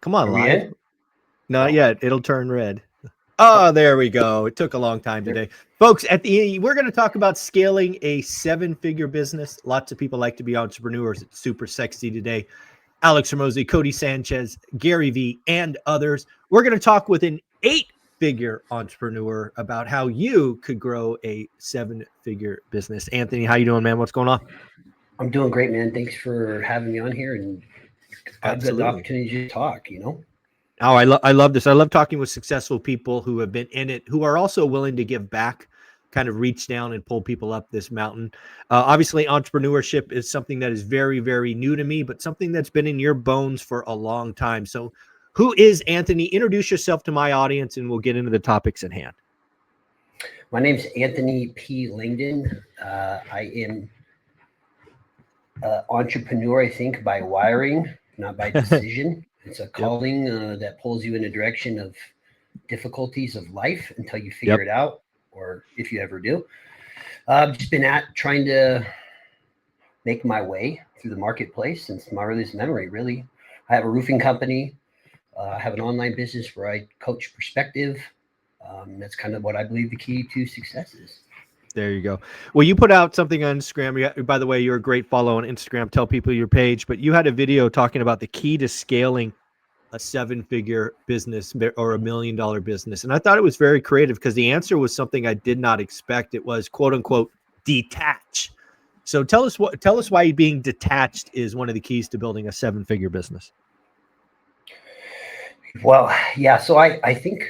Come on, Are we live. in? Not No. yet. It'll turn red. Oh, Oh, there we go. It took a long time there. today. Folks, we're going to talk about scaling a seven-figure business. Lots of people like to be entrepreneurs. It's super sexy today. Alex Ramosi, Cody Sanchez, Gary V, and others. We're going to talk with an eight-figure entrepreneur about how you could grow a seven-figure business. Anthony, how you doing, man? What's going on? I'm doing great, man. Thanks for having me on here, and I've got the Absolutely. opportunity to talk. Oh, I love this. I love talking with successful people who have been in it, who are also willing to give back, kind of reach down and pull people up this mountain. Obviously, entrepreneurship is something that is very, very new to me, but something that's been in your bones for a long time. So, who is Anthony? Introduce yourself to my audience, and we'll get into the topics at hand. My name's Anthony P. Langdon. I am an entrepreneur, I think, by wiring, not by decision. It's a Yep. calling that pulls you in a direction of difficulties of life until you figure Yep. it out, or if you ever do. I've just been trying to make my way through the marketplace since my earliest memory, really. I have a roofing company. I have an online business where I coach perspective. That's kind of what I believe the key to success is. There you go. Well, you put out something on Instagram. By the way, you're a great follow on Instagram. Tell people your page, but you had a video talking about the key to scaling a seven-figure business or $1 million business. And I thought it was very creative because the answer was something I did not expect. It was quote unquote detach. So tell us why being detached is one of the keys to building a seven-figure business. Well, yeah. So I think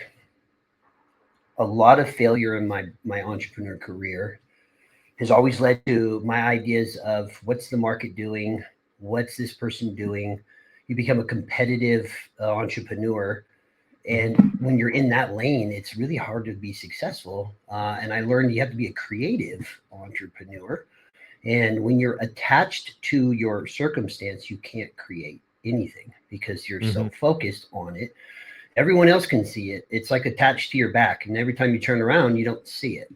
a lot of failure in my entrepreneur career has always led to my ideas of what's the market doing, what's this person doing. You become a competitive entrepreneur, and when you're in that lane, it's really hard to be successful. And I learned you have to be a creative entrepreneur. And when you're attached to your circumstance, you can't create anything because you're Mm-hmm. so focused on it. Everyone else can see it. It's like attached to your back. And every time you turn around, you don't see it.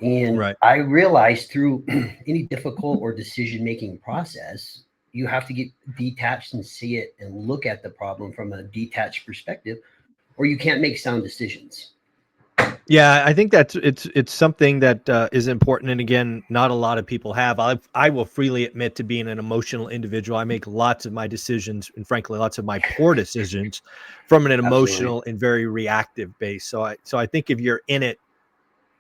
And Right. I realized through any difficult or decision making process, you have to get detached and see it and look at the problem from a detached perspective, or you can't make sound decisions. Yeah, I think it's something that is important, and again, not a lot of people have. I will freely admit to being an emotional individual. I make lots of my decisions, and frankly, lots of my poor decisions, from an Absolutely. emotional and very reactive base. So I think if you're in it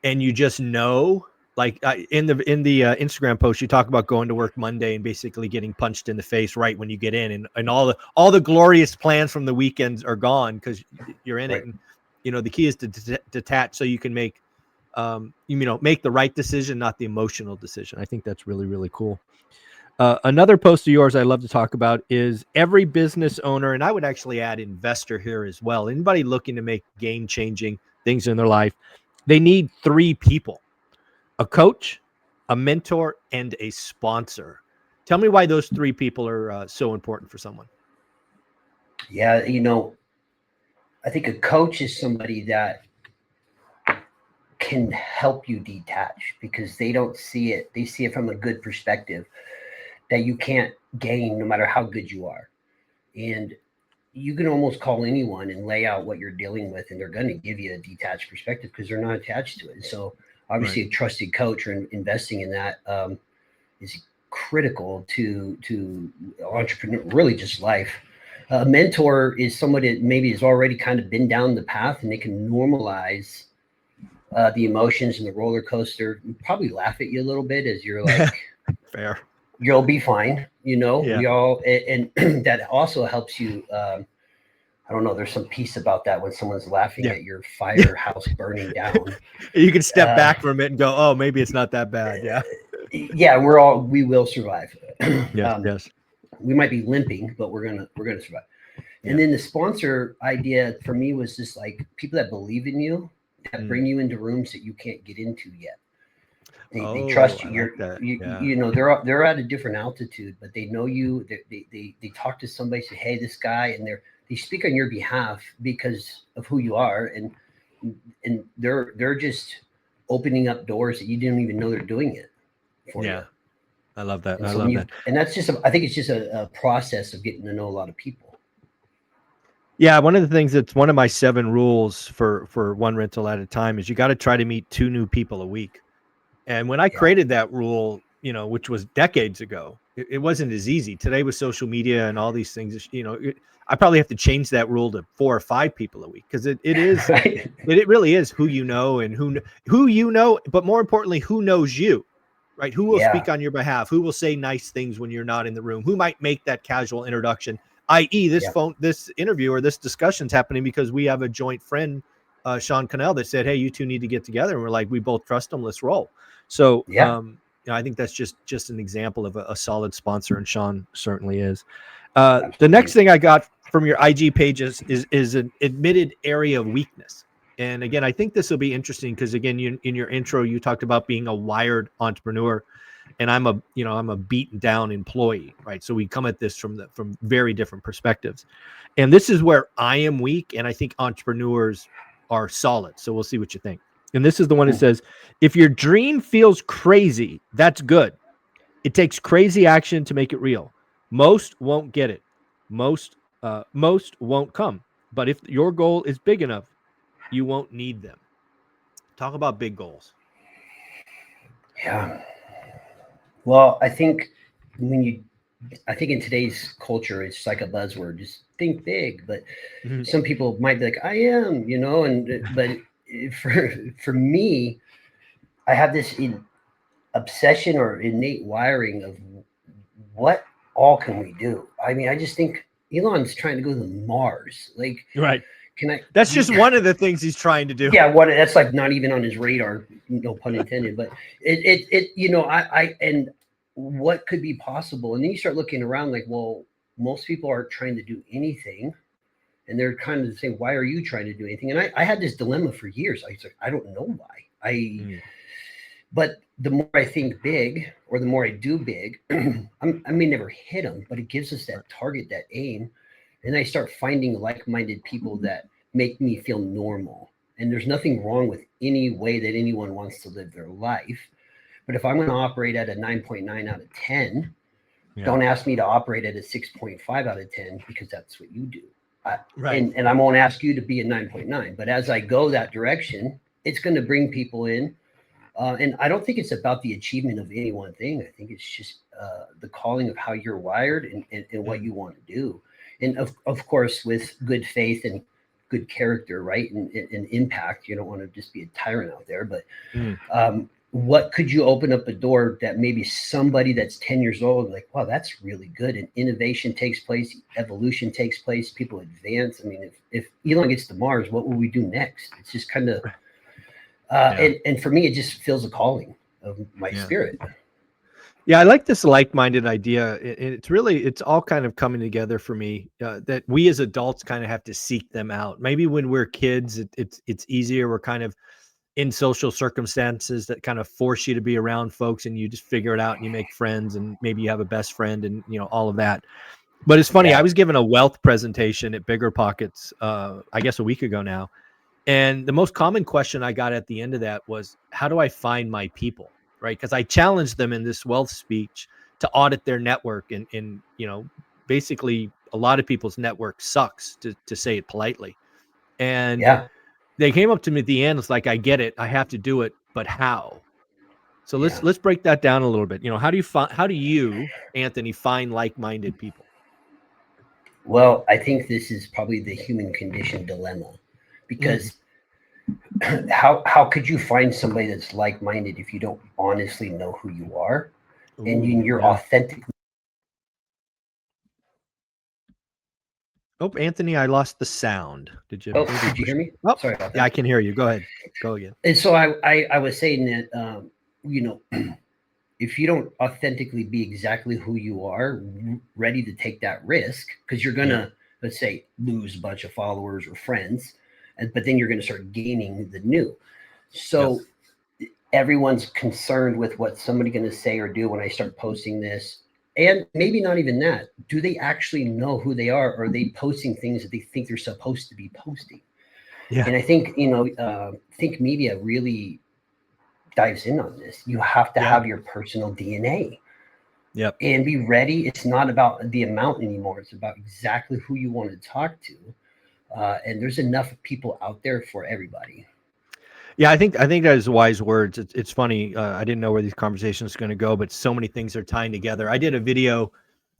and you just know, like in the Instagram post, you talk about going to work Monday and basically getting punched in the face right when you get in, and all the glorious plans from the weekends are gone because you're in it. Right. And the key is to detach so you can make make the right decision, not the emotional decision. I think that's really, really cool. Another post of yours I love to talk about is every business owner, and I would actually add investor here as well. Anybody looking to make game changing things in their life, they need three people: a coach, a mentor, and a sponsor. Tell me why those three people are so important for someone. Yeah. I think a coach is somebody that can help you detach because they don't see it. They see it from a good perspective that you can't gain no matter how good you are. And you can almost call anyone and lay out what you're dealing with, and they're going to give you a detached perspective because they're not attached to it. So, Right. obviously, a trusted coach or investing in that is critical to entrepreneur, really just life. A mentor is somebody that maybe has already kind of been down the path, and they can normalize the emotions and the roller coaster. Probably laugh at you a little bit as you're like, Fair. you'll be fine. Yeah. We all, and that also helps you. I don't know. There's some peace about that when someone's laughing Yeah. at your firehouse burning down. You can step Uh, back from it and go, oh, maybe it's not that bad. Yeah. yeah, we will survive. Yes. um, Yes. we might be limping, but we're gonna survive. And Yeah. then the sponsor idea for me was just like people that believe in you, that Mm. bring you into rooms that you can't get into yet. They Oh, trust you. I like that. Yeah. They're at a different altitude, but they know you. They talk to somebody, say, hey, this guy, and they speak on your behalf because of who you are, and they're just opening up doors that you didn't even know they're doing it for you. Yeah. I love that. And I so when love you that. and that's just I think it's just a process of getting to know a lot of people. Yeah, one of the things that's one of my 7 rules for one rental at a time is you got to try to meet 2 new people a week. And when I Yeah. created that rule, which was decades ago, it wasn't as easy. Today with social media and all these things, I probably have to change that rule to 4 or 5 people a week because it is Right. it really is who you know and who you know, but more importantly, who knows you, right? Who will Yeah. speak on your behalf? Who will say nice things when you're not in the room? Who might make that casual introduction? I.e., Yeah. this interview or this discussion's happening because we have a joint friend, Sean Connell, that said, "Hey, you two need to get together." And we're like, we both trust him. Let's roll. So, Yeah. I think that's just an example of a solid sponsor, and Sean certainly is. The next Absolutely. thing I got from your IG pages is an admitted area of weakness. And again, I think this will be interesting because again, in your intro, you talked about being a wired entrepreneur, and I'm a beaten down employee, right? So we come at this from very different perspectives, and this is where I am weak, and I think entrepreneurs are solid. So we'll see what you think. And this is the one that Hmm. says, if your dream feels crazy, that's good. It takes crazy action to make it real. Most won't get it. Most won't come. But if your goal is big enough, you won't need them. Talk about big goals. Yeah. Well, when you, I think in today's culture, it's like a buzzword, just think big. But Mhm. some people might be like, I am, but for me, I have this obsession or innate wiring of what all can we do? I mean, I just think Elon's trying to go to Mars. Like, Right. can I? That's just one of the things he's trying to do. Yeah, what that's like not even on his radar, no pun intended. But and what could be possible? And then you start looking around, like, well, most people aren't trying to do anything, and they're kind of saying, why are you trying to do anything? And I had this dilemma for years. I was like, I don't know why. Mm. But the more I think big, or the more I do big, I may never hit them, but it gives us that target, that aim, and I start finding like-minded people that make me feel normal. And there's nothing wrong with any way that anyone wants to live their life. But if I'm going to operate at a 9.9 out of 10, Yeah. don't ask me to operate at a 6.5 out of 10 because that's what you do. I, Right. and I won't ask you to be a 9.9. But as I go that direction, it's going to bring people in. And I don't think it's about the achievement of any one thing. I think it's just the calling of how you're wired and what Mm. you want to do. And of course, with good faith and good character, right? And impact. You don't want to just be a tyrant out there. But Mm. what could you open up a door that maybe somebody that's 10 years old, like, wow, that's really good. And innovation takes place, evolution takes place, people advance. I mean, if Elon gets to Mars, what will we do next? It's just kind of, Yeah. and for me, it just feels a calling of my Yeah. spirit. Yeah, I like this like-minded idea. It's all kind of coming together for me, that we as adults kind of have to seek them out. Maybe when we're kids, it's easier. We're kind of in social circumstances that kind of force you to be around folks, and you just figure it out and you make friends, and maybe you have a best friend, and all of that. But it's funny. I Yeah. was given a wealth presentation at Bigger Pockets, I guess a week ago now, and the most common question I got at the end of that was, how do I find my people? Right. Because I challenged them in this wealth speech to audit their network. And basically, a lot of people's network sucks, to say it politely. And Yeah. they came up to me at the end. It's like, I get it. I have to do it. But how? So let's Yeah. let's break that down a little bit. How do you, Anthony, find like-minded people? Well, I think this is probably the human condition dilemma, Mm. because how could you find somebody that's like minded if you don't honestly know who you are and Ooh, you're yeah. authentic? Oh, Anthony, I lost the sound. Did you Oh, maybe did you push? hear me? Oh, Sorry about yeah, I that. can hear you. Go ahead. Go again. And so I was saying that, you know, if you don't authentically be exactly who you are, ready to take that risk, because you're Yep. gonna, let's say, lose a bunch of followers or friends, but then you're gonna start gaining the new. Yep. So everyone's concerned with what somebody's going to say or do when I start posting this. And maybe not even that. Do they actually know who they are? Or are they posting things that they think they're supposed to be posting? Yeah. And I think, think media really dives in on this. You have to Yeah. have your personal DNA Yep. and be ready. It's not about the amount anymore. It's about exactly who you want to talk to. And there's enough people out there for everybody. Yeah, I think that is wise words. It's funny. I didn't know where these conversations are going to go, but so many things are tying together. I did a video,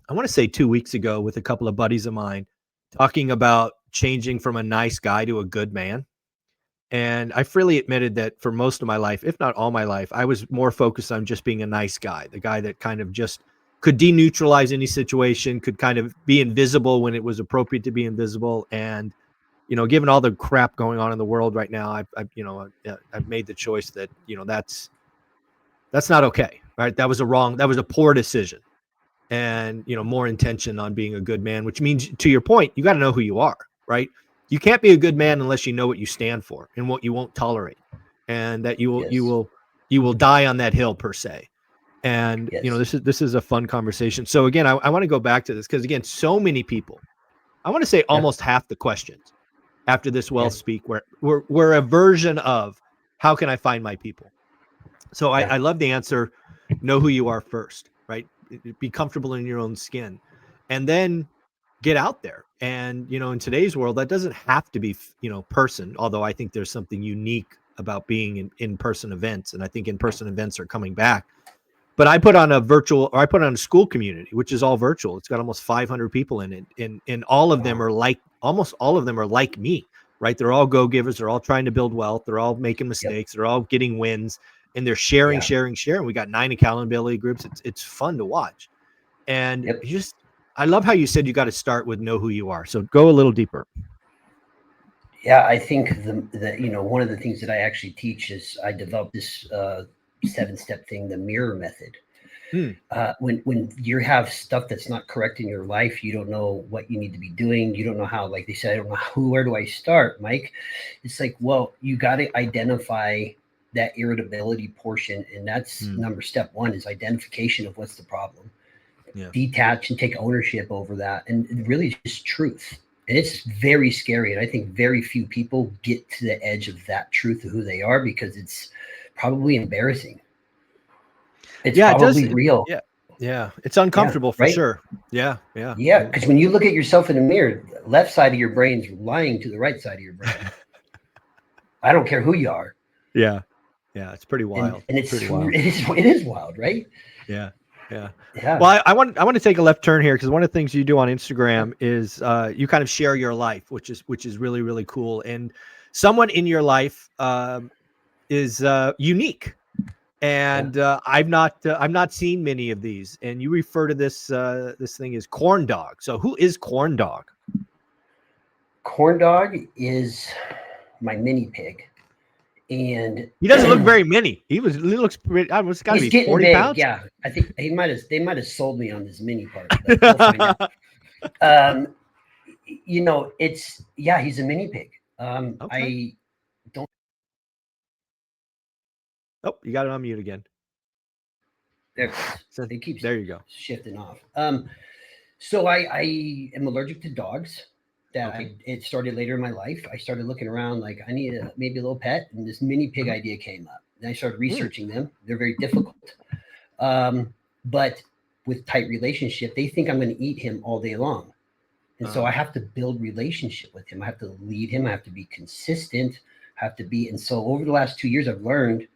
I want to say 2 weeks ago, with a couple of buddies of mine, talking about changing from a nice guy to a good man. And I freely admitted that for most of my life, if not all my life, I was more focused on just being a nice guy, the guy that kind of just could deneutralize any situation, could kind of be invisible when it was appropriate to be invisible. And, given all the crap going on in the world right now, I've made the choice that, that's not okay. Right. That was a poor decision. And, more intention on being a good man, which means, to your point, you got to know who you are, right? You can't be a good man unless you know what you stand for and what you won't tolerate, and that you Yes. will die on that hill, per se. And, Yes. this is a fun conversation. So again, I want to go back to this because, again, so many people, I want to say Yeah. almost half the questions after this Yeah. well speak were a version of, how can I find my people? So Yeah. I love the answer. Know who you are first, right? Be comfortable in your own skin, and then get out there. And, in today's world, that doesn't have to be, person, although I think there's something unique about being in person events. And I think in-person events are coming back. But I put on a school community, which is all virtual. It's got almost 500 people in it. And all of them Wow. are almost all of them are like me, right? They're all go-givers. They're all trying to build wealth. They're all making Yep. mistakes. They're all getting wins, and they're sharing, Yeah. sharing, sharing. We got 9 accountability groups. It's fun to watch. And Yep. I love how you said you got to start with know who you are. So go a little deeper. Yeah, I think one of the things that I actually teach is I developed this 7-step thing, the mirror method. Hmm. When you have stuff that's not correct in your life, you don't know what you need to be doing. You don't know how, like they said, I don't know where do I start, Mike? It's like, well, you got to identify that irritability portion. And that's step one is identification of what's the problem. Yeah. Detach and take ownership over that. And really just truth. And it's very scary. And I think very few people get to the edge of that truth of who they are because it's probably embarrassing. It's Yeah, it does. probably real. Yeah. Yeah. It's Yeah, uncomfortable for right. sure. Yeah. Yeah. Yeah, because when you look at yourself in the mirror, the left side of your brain's lying to the right side of your brain. I don't care who you are, Yeah. Yeah. It's pretty and wild. and It's pretty wild. it is wild, right? Yeah. Yeah. Yeah, Well, I want to take a left turn here because one of the things you do on Instagram is you kind of share your life, which is really, really cool. And someone in your life is unique. yeah. And I've not seen many of these. And you refer to this thing as corn dog. So who is corn dog? Corn dog is my mini pig, and He doesn't look very mini. He looks pretty. It's got to he's be getting 40 big. pounds. Yeah, I think they might have sold me on this mini part, but we'll find out. Um, he's a mini pig. Okay. I don't. Oh, you got it on mute again. There it goes. So, It keeps there you go. shifting off. So I am allergic to dogs. Okay. It started later in my life. I started looking around like I need maybe a little pet, and this mini pig idea came up. Then I started researching them. They're very difficult, but with tight relationship, they think I'm going to eat him all day long, and so I have to build relationship with him. I have to lead him. I have to be consistent. I have to be, and so over the last 2 years, I've learned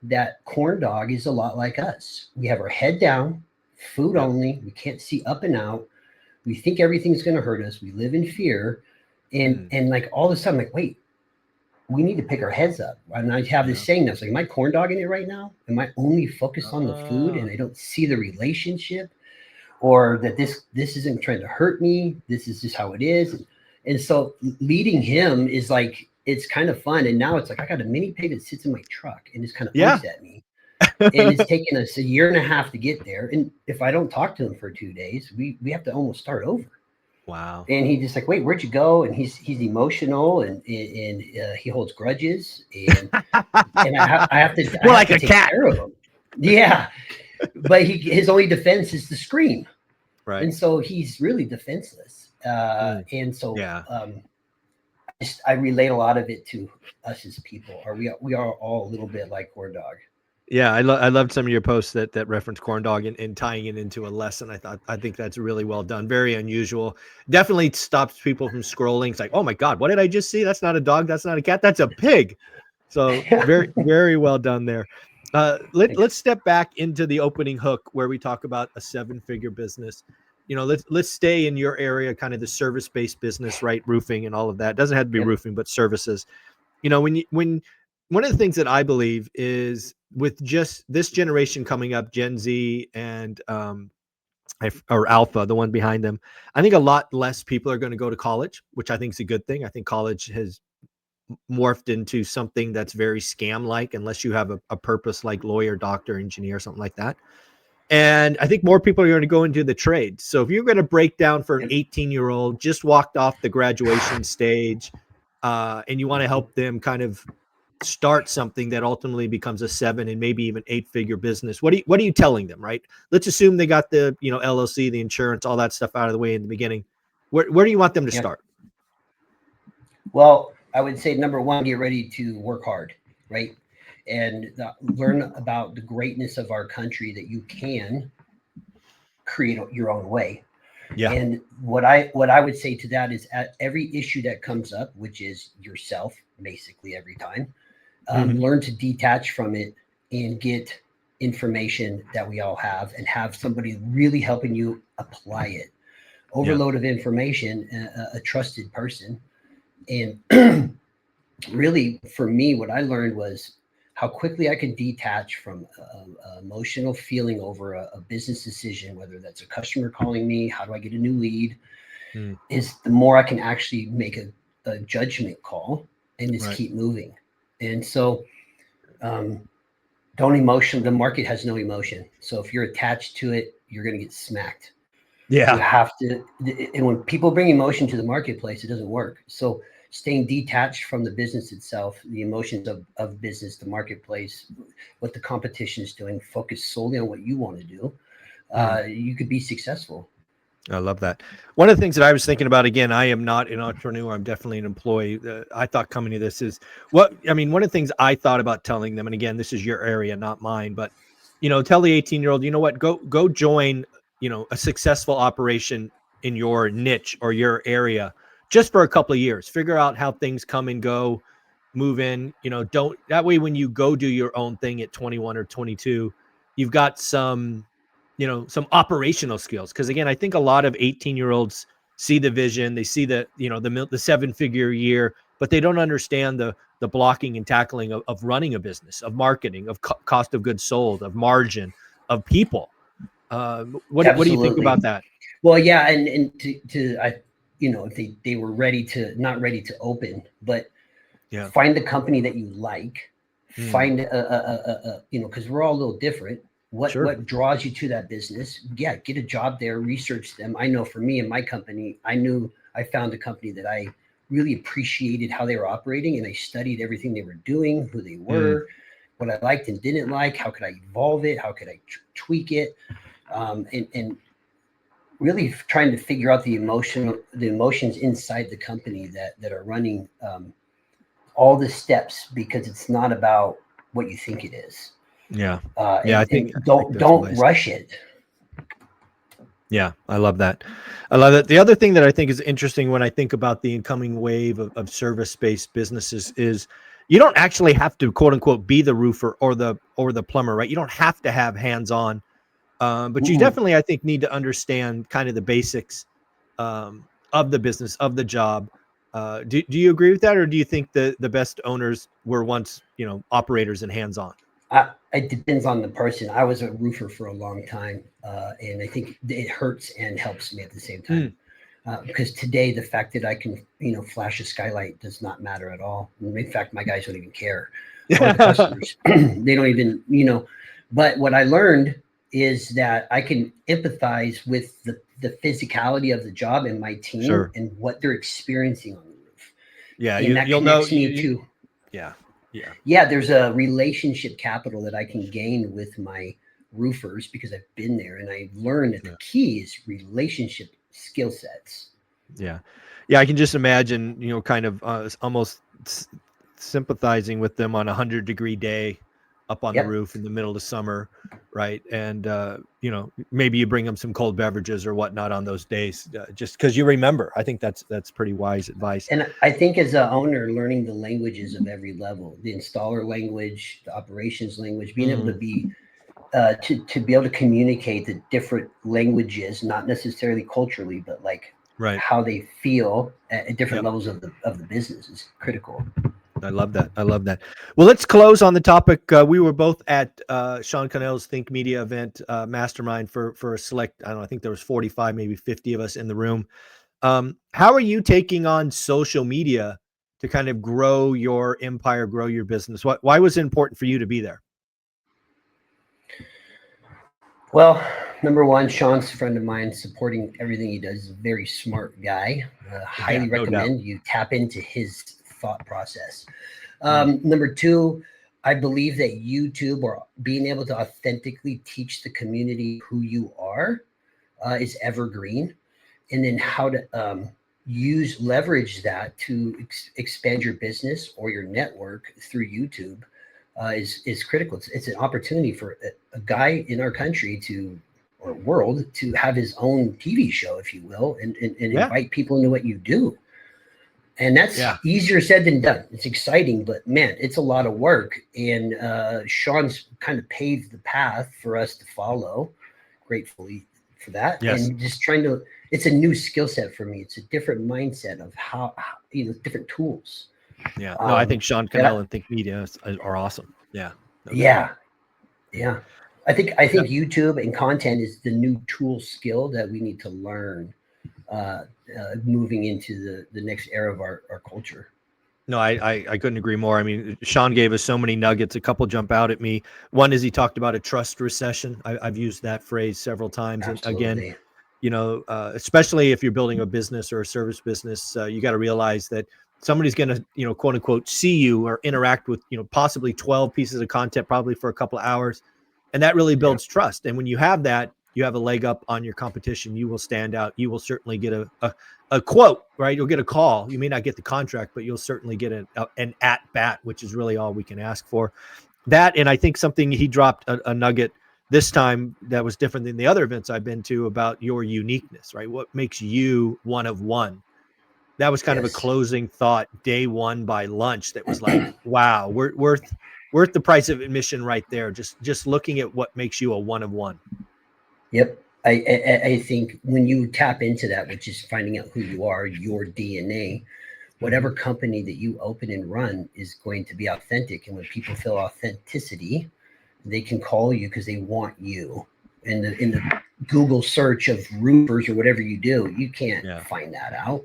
that corn dog is a lot like us. We have our head down, food Yep. only. We can't see up and out. We think everything's going to hurt us. We live in fear, and like all of a sudden, like, wait, we need to pick our heads up. And I have this saying that's like, am I corn dogging it right now? Am I only focused on the food and I don't see the relationship, or that this isn't trying to hurt me? This is just how it is. And so leading him is like, it's kind of fun. And now it's like I got a mini pig that sits in my truck and just kind of looks at me. And it's taken us a year and a half to get there. And if I don't talk to him for 2 days, we have to almost start over. Wow. And he just like, wait, where'd you go? And he's emotional and he holds grudges and I have to More like a take cat. care of him. Yeah, but his only defense is to scream, Right. and so he's really defenseless. And so Yeah. I relate a lot of it to us as people. We are all a little bit like corn dog. Yeah, I loved some of your posts that reference corn dog and tying it into a lesson. I think that's really well done. Very unusual. Definitely stops people from scrolling. It's like, oh my God, what did I just see? That's not a dog. That's not a cat. That's a pig. So very well done there. Let's step back into the opening hook where we talk about a 7-figure business. Let's stay in your area, kind of the service-based business, right? Roofing and all of that. It doesn't have to be Yep. roofing, but services. When one of the things that I believe is with just this generation coming up, Gen Z and or Alpha, the one behind them, I think a lot less people are going to go to college, which I think is a good thing. I think college has morphed into something that's very scam like, unless you have a purpose like lawyer, doctor, engineer, something like that. And I think more people are going to go into the trades. So if you're going to break down for an 18-year-old just walked off the graduation stage, and you want to help them kind of start something that ultimately becomes a 7 and maybe even 8-figure business, what are you telling them, right? Let's assume they got the LLC, the insurance, all that stuff out of the way in the beginning. Where do you want them to Yep. start? Well, I would say number one, get ready to work hard, right? And learn about the greatness of our country, that you can create your own way. Yeah. And what I would say to that is, at every issue that comes up, which is yourself, basically every time, learn to detach from it and get information that we all have, and have somebody really helping you apply it. Overload of information, a trusted person. And really, for me, what I learned was how quickly I could detach from emotional feeling over a business decision, whether that's a customer calling me, how do I get a new lead, is the more I can actually make a judgment call and just keep moving. And so don't emotion. The market has no emotion. So if you're attached to it, you're going to get smacked. Yeah. You have to, and when people bring emotion to the marketplace, it doesn't work. So staying detached from the business itself, the emotions of business, the marketplace, what the competition is doing, focus solely on what you want to do, you could be successful. I love that. One of the things that I was thinking about, again, I am not an entrepreneur. I'm definitely an employee. I thought coming to this is one of the things I thought about telling them, and again, this is your area, not mine, but, tell the 18-year-old, you know what, go join, a successful operation in your niche or your area just for a couple of years, figure out how things come and go, move in, don't, that way, when you go do your own thing at 21 or 22, you've got some operational skills. Because again, I think a lot of 18-year-olds see the vision, they see the 7-figure year, but they don't understand the blocking and tackling of running a business, of marketing, of cost of goods sold, of margin, of people. What do you think about that? Well, yeah, and if they were not ready to open, but find a company that you like, find because we're all a little different. What draws you to that business? Yeah, get a job there, research them. I know for me and my company, I found a company that I really appreciated how they were operating, and I studied everything they were doing, who they were, what I liked and didn't like, how could I evolve it, how could I tweak it, and really trying to figure out the emotions inside the company that are running all the steps, because it's not about what you think it is. I think don't rush it. Yeah, I love that. The other thing that I think is interesting when I think about the incoming wave of service-based businesses is you don't actually have to, quote unquote, be the roofer or the plumber, right? You don't have to have hands-on, but you definitely, I think, need to understand kind of the basics of the business, of the job. Do you agree with that, or do you think the best owners were once, operators and hands-on? It depends on the person. I was a roofer for a long time, and I think it hurts and helps me at the same time. Because today, the fact that I can, flash a skylight does not matter at all. In fact, my guys don't even care. Or the customers, they don't even, But what I learned is that I can empathize with the physicality of the job and my team and what they're experiencing on the roof. Yeah, and that connects me to. Yeah, there's a relationship capital that I can gain with my roofers because I've been there, and I learned that the key is relationship skill sets. Yeah, I can just imagine, kind of almost sympathizing with them on 100-degree day, up on the Yep. roof in the middle of the summer, right? And you know, maybe you bring them some cold beverages or whatnot on those days, just because you remember. I think that's pretty wise advice. And I think as an owner, learning the languages of every level, the installer language, the operations language, being able to be to be able to communicate the different languages, not necessarily culturally, but like Right. how they feel at different Yep. levels of the business is critical. I love that. I love that. Well, let's close on the topic. We were both at Sean Connell's Think Media event, mastermind for a select. I don't know. I think there was 45, maybe 50 of us in the room. How are you taking on social media to kind of grow your empire, grow your business? Why was it important for you to be there? Well, number one, Sean's a friend of mine, supporting everything he does. He's a very smart guy. Yeah, Highly no doubt. recommend you tap into his thought process. Mm, Number two, I believe that YouTube, or being able to authentically teach the community who you are, is evergreen. And then how to leverage that to expand your business or your network through YouTube is critical. It's an opportunity for a guy in our country to, or world, to have his own TV show, if you will, and yeah. invite people into what you do. And that's Yeah. easier said than done. It's exciting, but man, it's a lot of work. And Sean's kind of paved the path for us to follow. Gratefully for that. Yes. And just trying to, it's a new skill set for me. It's a different mindset of different tools. Yeah. No, I think Sean that Cannell and Think Media are awesome. Yeah. No doubt. Yeah, yeah. I think Yep. YouTube and content is the new tool skill that we need to learn moving into the next era of our culture. No, I couldn't agree more. I mean, Sean gave us so many nuggets. A couple jump out at me. One is he talked about a trust recession. I've used that phrase several times. And again, Absolutely. you know, especially if you're building a business or a service business, you got to realize that somebody's going to, you know, quote unquote, see you or interact with, you know, possibly 12 pieces of content, probably for a couple of hours. And that really Yeah. builds trust. And when you have that, you have a leg up on your competition. You will stand out. You will certainly get a quote, right? You'll get a call. You may not get the contract, but you'll certainly get an at bat, which is really all we can ask for. That, and I think something he dropped a nugget this time that was different than the other events I've been to about your uniqueness, right? What makes you one of one? That was kind of a Yes. closing thought day one by lunch. That was like, wow, we're worth the price of admission right there. Just looking at what makes you a one of one. Yep. I think when you tap into that, which is finding out who you are, your DNA, whatever company that you open and run is going to be authentic. And when people feel authenticity, they can call you because they want you. In the Google search of roofers or whatever you do, you can't Yeah. find that out.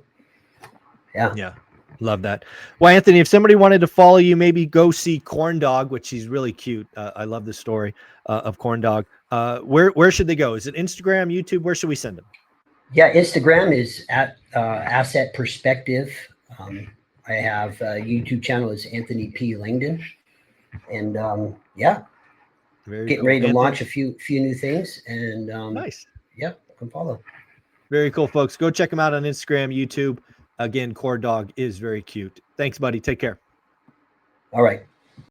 Yeah. Yeah. Love that. Well, Anthony, if somebody wanted to follow you, maybe go see Corn Dog, which he's really cute. I love the story of Corn Dog. Where should they go? Is it Instagram, YouTube? Where should we send them? Yeah. Instagram is at Asset Perspective. I have a YouTube channel is Anthony P. Langdon. And yeah, Very getting cool. ready to Anthony, launch a few new things. And nice. yeah, come follow. Very cool, folks. Go check him out on Instagram, YouTube. Again, Corn Dog is very cute. Thanks, buddy. Take care. All right.